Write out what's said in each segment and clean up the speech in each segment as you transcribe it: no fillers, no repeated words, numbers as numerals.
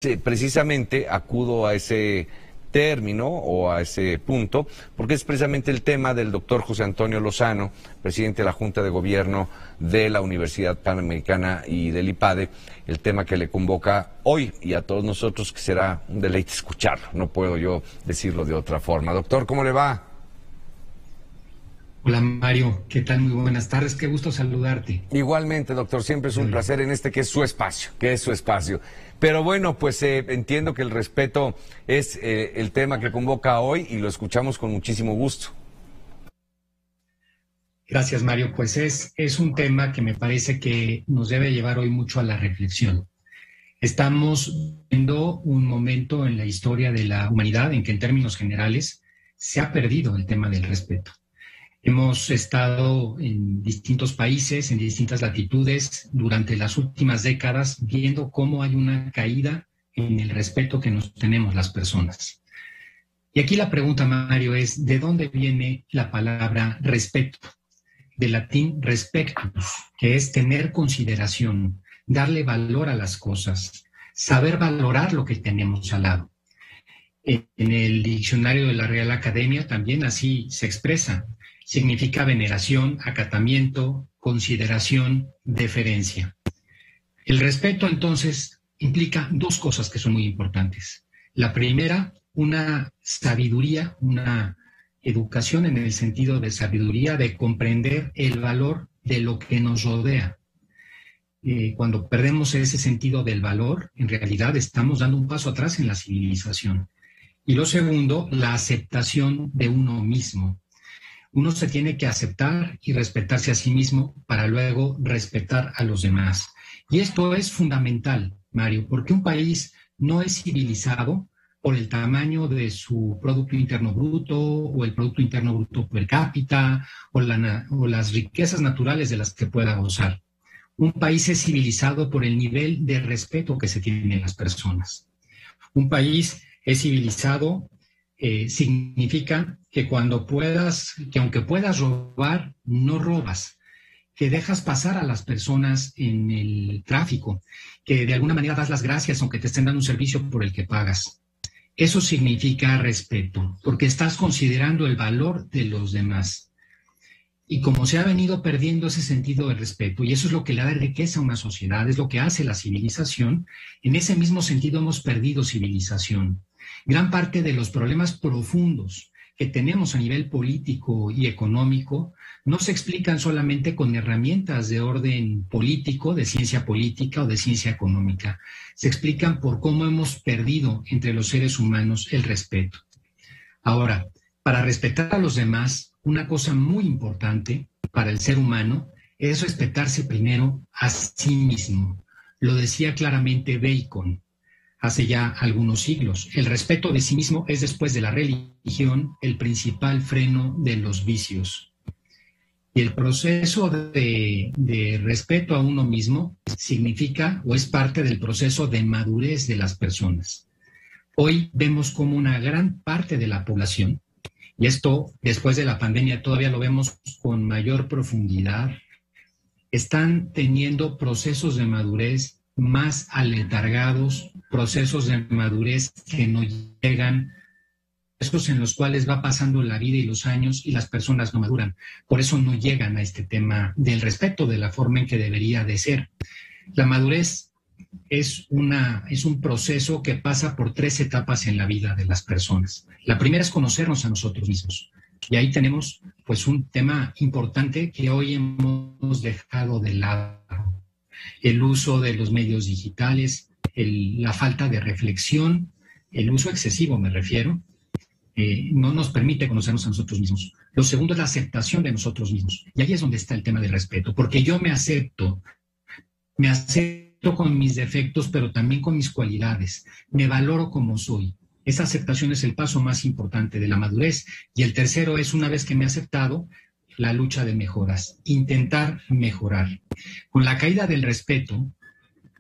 Sí, precisamente acudo a ese término o a ese punto, porque es precisamente el tema del doctor José Antonio Lozano, presidente de la Junta de Gobierno de la Universidad Panamericana y del IPADE, el tema que le convoca hoy y a todos nosotros, que será un deleite escucharlo, no puedo yo decirlo de otra forma. Doctor, ¿cómo le va? Hola Mario, ¿qué tal? Muy buenas tardes, qué gusto saludarte. Igualmente, doctor, siempre es un placer en este que es su espacio, que es su espacio. Pero bueno, pues entiendo que el respeto es el tema que convoca hoy y lo escuchamos con muchísimo gusto. Gracias Mario, pues es un tema que me parece que nos debe llevar hoy mucho a la reflexión. Estamos viendo un momento en la historia de la humanidad en que en términos generales se ha perdido el tema del respeto. Hemos estado en distintos países, en distintas latitudes, durante las últimas décadas, viendo cómo hay una caída en el respeto que nos tenemos las personas. Y aquí la pregunta, Mario, es, ¿de dónde viene la palabra respeto? Del latín respectus, que es tener consideración, darle valor a las cosas, saber valorar lo que tenemos al lado. En el diccionario de la Real Academia también así se expresa. Significa veneración, acatamiento, consideración, deferencia. El respeto, entonces, implica dos cosas que son muy importantes. La primera, una sabiduría, una educación en el sentido de sabiduría, de comprender el valor de lo que nos rodea. Cuando perdemos ese sentido del valor, en realidad estamos dando un paso atrás en la civilización. Y lo segundo, la aceptación de uno mismo. Uno se tiene que aceptar y respetarse a sí mismo para luego respetar a los demás. Y esto es fundamental, Mario, porque un país no es civilizado por el tamaño de su Producto Interno Bruto o el Producto Interno Bruto per cápita o las riquezas naturales de las que pueda gozar. Un país es civilizado por el nivel de respeto que se tiene en las personas. Un país es civilizado significa que que aunque puedas robar, no robas, que dejas pasar a las personas en el tráfico, que de alguna manera das las gracias aunque te estén dando un servicio por el que pagas. Eso significa respeto, porque estás considerando el valor de los demás. Y como se ha venido perdiendo ese sentido de respeto, y eso es lo que le da riqueza a una sociedad, es lo que hace la civilización, en ese mismo sentido hemos perdido civilización. Gran parte de los problemas profundos que tenemos a nivel político y económico no se explican solamente con herramientas de orden político, de ciencia política o de ciencia económica. Se explican por cómo hemos perdido entre los seres humanos el respeto. Ahora, para respetar a los demás, una cosa muy importante para el ser humano es respetarse primero a sí mismo. Lo decía claramente Bacon hace ya algunos siglos. El respeto de sí mismo es, después de la religión, el principal freno de los vicios. Y el proceso de respeto a uno mismo significa o es parte del proceso de madurez de las personas. Hoy vemos como una gran parte de la población, y esto después de la pandemia todavía lo vemos con mayor profundidad, están teniendo procesos de madurez más aletargados, procesos de madurez que no llegan, procesos en los cuales va pasando la vida y los años y las personas no maduran. Por eso no llegan a este tema del respeto de la forma en que debería de ser. La madurez es un proceso que pasa por 3 etapas en la vida de las personas. La primera es conocernos a nosotros mismos. Y ahí tenemos pues un tema importante que hoy hemos dejado de lado. El uso de los medios digitales, la falta de reflexión, el uso excesivo me refiero, no nos permite conocernos a nosotros mismos. Lo segundo es la aceptación de nosotros mismos. Y ahí es donde está el tema del respeto, porque yo me acepto con mis defectos, pero también con mis cualidades. Me valoro como soy. Esa aceptación es el paso más importante de la madurez. Y el tercero es, una vez que me he aceptado, la lucha de mejoras, intentar mejorar. Con la caída del respeto,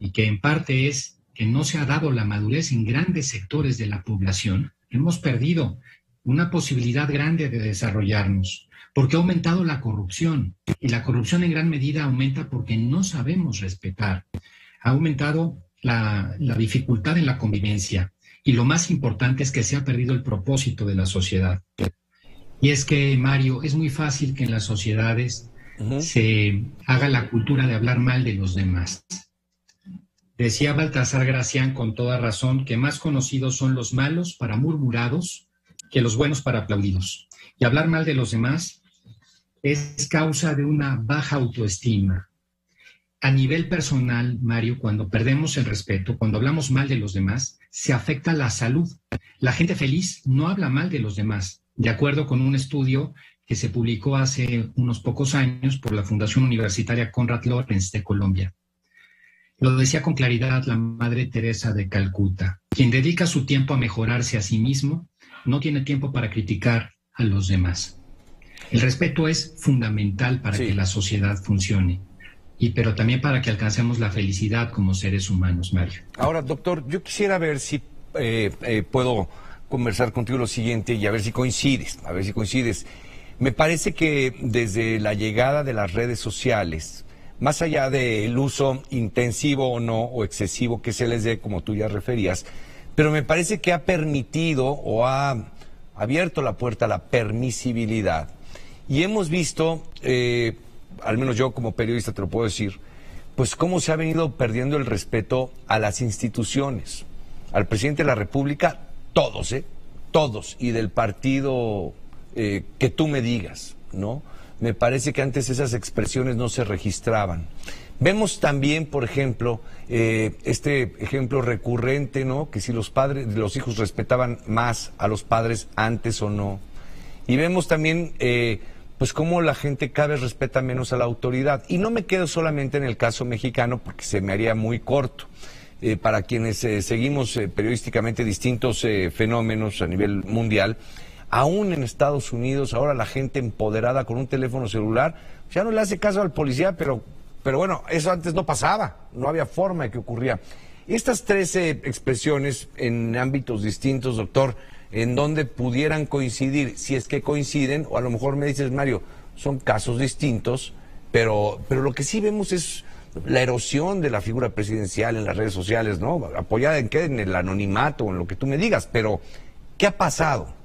y que en parte es que no se ha dado la madurez en grandes sectores de la población, hemos perdido una posibilidad grande de desarrollarnos, porque ha aumentado la corrupción, y la corrupción en gran medida aumenta porque no sabemos respetar. Ha aumentado la dificultad en la convivencia y lo más importante es que se ha perdido el propósito de la sociedad. Y es que, Mario, es muy fácil que en las sociedades se haga la cultura de hablar mal de los demás. Decía Baltasar Gracián con toda razón que más conocidos son los malos para murmurados que los buenos para aplaudidos. Y hablar mal de los demás es causa de una baja autoestima. A nivel personal, Mario, cuando perdemos el respeto, cuando hablamos mal de los demás, se afecta la salud. La gente feliz no habla mal de los demás, de acuerdo con un estudio que se publicó hace unos pocos años por la Fundación Universitaria Konrad Lorenz de Colombia. Lo decía con claridad la Madre Teresa de Calcuta. Quien dedica su tiempo a mejorarse a sí mismo no tiene tiempo para criticar a los demás. El respeto es fundamental para que la sociedad funcione, pero también para que alcancemos la felicidad como seres humanos, Mario. Ahora, doctor, yo quisiera ver si puedo conversar contigo lo siguiente y a ver si coincides, Me parece que desde la llegada de las redes sociales, más allá del uso intensivo o no, o excesivo que se les dé, como tú ya referías, pero me parece que ha permitido o ha abierto la puerta a la permisibilidad. Y hemos visto, al menos yo como periodista te lo puedo decir, pues cómo se ha venido perdiendo el respeto a las instituciones, al presidente de la República, todos, y del partido que tú me digas, ¿no? Me parece que antes esas expresiones no se registraban. Vemos también, por ejemplo, este ejemplo recurrente, ¿no? Que si los hijos respetaban más a los padres antes o no. Y vemos también, pues cómo la gente cada vez respeta menos a la autoridad. Y no me quedo solamente en el caso mexicano, porque se me haría muy corto. Para quienes seguimos periodísticamente distintos fenómenos a nivel mundial, aún en Estados Unidos, ahora la gente empoderada con un teléfono celular, ya no le hace caso al policía, pero bueno, eso antes no pasaba, no había forma de que ocurría. Estas 13 expresiones en ámbitos distintos, doctor, en donde pudieran coincidir, si es que coinciden, o a lo mejor me dices, Mario, son casos distintos, pero lo que sí vemos es la erosión de la figura presidencial en las redes sociales, ¿no? Apoyada en qué, en el anonimato, en lo que tú me digas, pero ¿qué ha pasado?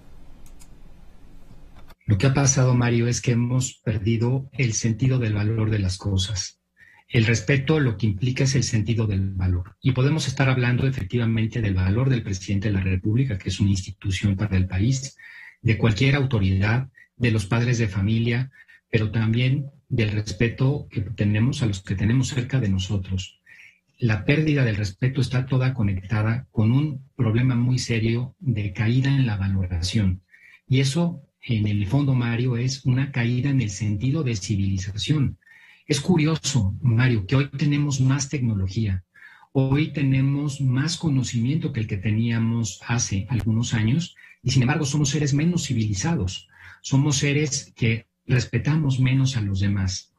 Lo que ha pasado, Mario, es que hemos perdido el sentido del valor de las cosas. El respeto lo que implica es el sentido del valor. Y podemos estar hablando efectivamente del valor del presidente de la República, que es una institución para el país, de cualquier autoridad, de los padres de familia, pero también del respeto que tenemos a los que tenemos cerca de nosotros. La pérdida del respeto está toda conectada con un problema muy serio de caída en la valoración. Y eso, en el fondo, Mario, es una caída en el sentido de civilización. Es curioso, Mario, que hoy tenemos más tecnología, hoy tenemos más conocimiento que el que teníamos hace algunos años, y sin embargo somos seres menos civilizados, somos seres que respetamos menos a los demás.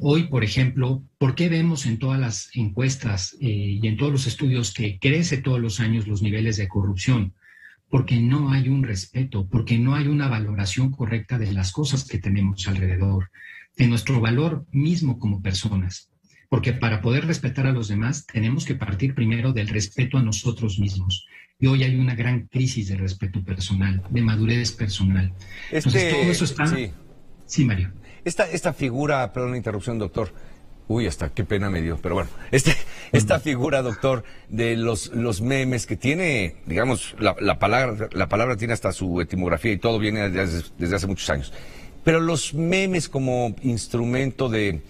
Hoy, por ejemplo, ¿por qué vemos en todas las encuestas y en todos los estudios que crece todos los años los niveles de corrupción? Porque no hay un respeto, porque no hay una valoración correcta de las cosas que tenemos alrededor, de nuestro valor mismo como personas. Porque para poder respetar a los demás tenemos que partir primero del respeto a nosotros mismos. Y hoy hay una gran crisis de respeto personal, de madurez personal. Entonces todo eso está... Sí, Mario. Esta figura, perdón la interrupción, doctor. Uy, hasta qué pena me dio, pero bueno. Esta figura, doctor, de los memes que tiene, digamos, la palabra tiene hasta su etimografía y todo viene desde hace muchos años. Pero los memes como instrumento de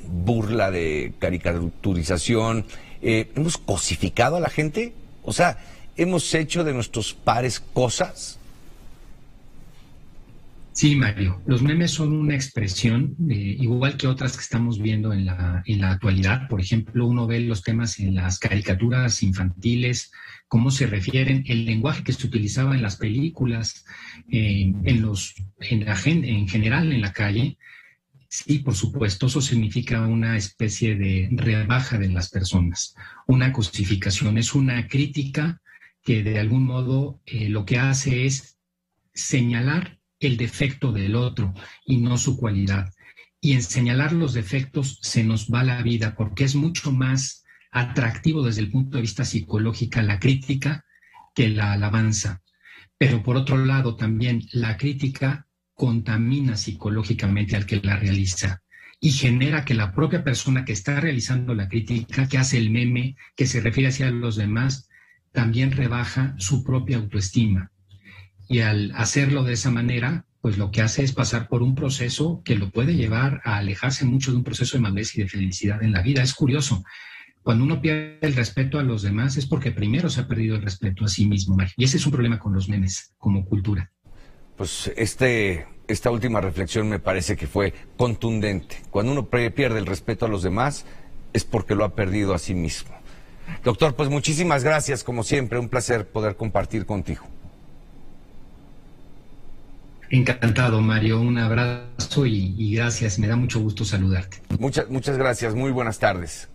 burla, de caricaturización, ¿hemos cosificado a la gente? O sea, ¿hemos hecho de nuestros pares cosas? Sí, Mario, los memes son una expresión, igual que otras que estamos viendo en la actualidad. Por ejemplo, uno ve los temas en las caricaturas infantiles, cómo se refieren, el lenguaje que se utilizaba en las películas, en general en la calle. Sí, por supuesto, eso significa una especie de rebaja de las personas, una cosificación, es una crítica que de algún modo lo que hace es señalar el defecto del otro y no su cualidad. Y en señalar los defectos se nos va la vida porque es mucho más atractivo desde el punto de vista psicológico la crítica que la alabanza. Pero por otro lado también la crítica contamina psicológicamente al que la realiza y genera que la propia persona que está realizando la crítica, que hace el meme, que se refiere hacia los demás, también rebaja su propia autoestima. Y al hacerlo de esa manera, pues lo que hace es pasar por un proceso que lo puede llevar a alejarse mucho de un proceso de madurez y de felicidad en la vida. Es curioso, cuando uno pierde el respeto a los demás es porque primero se ha perdido el respeto a sí mismo. Y ese es un problema con los memes como cultura. Pues esta última reflexión me parece que fue contundente. Cuando uno pierde el respeto a los demás es porque lo ha perdido a sí mismo. Doctor, pues muchísimas gracias, como siempre, un placer poder compartir contigo. Encantado, Mario, un abrazo y gracias, me da mucho gusto saludarte. Muchas gracias, muy buenas tardes.